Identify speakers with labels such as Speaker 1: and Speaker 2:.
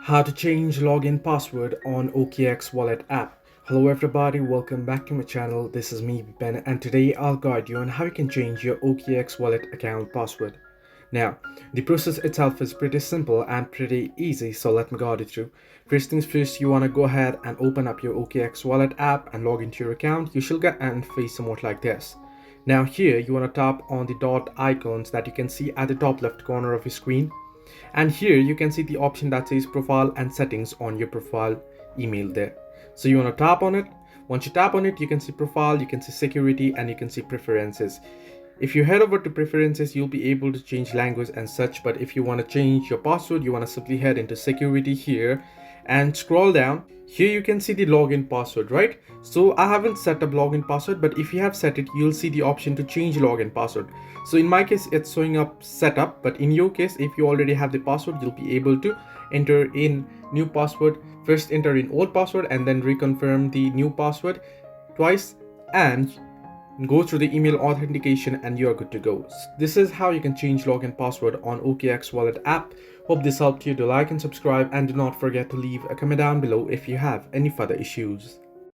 Speaker 1: How to change login password on OKX Wallet app. Hello everybody, welcome back to my channel. This is me Ben, and today I'll guide you on how you can change your OKX Wallet account password. Now, the process itself is pretty simple and pretty easy, so let me guide you through. First things first, you want to go ahead and open up your OKX Wallet app and log into your account. You should get an interface somewhat like this. Now here, you want to tap on the dot icons that you can see at the top left corner of your screen. And here you can see the option that says profile and settings on your profile email there. So you want to tap on it. Once you tap on it, you can see profile, you can see security, and you can see preferences. If you head over to preferences, you'll be able to change language and such, but if you want to change your password, you want to simply head into security here and scroll down. Here you can see the login password, right? So I haven't set up login password, but if you have set it, you'll see the option to change login password. So in my case, it's showing up setup, but in your case, if you already have the password, you'll be able to enter in new password. First enter in old password and then reconfirm the new password twice and go through the email authentication and you are good to go. This is how you can change login password on OKX Wallet app. Hope this helped you. To like and subscribe, and do not forget to leave a comment down below if you have any further issues.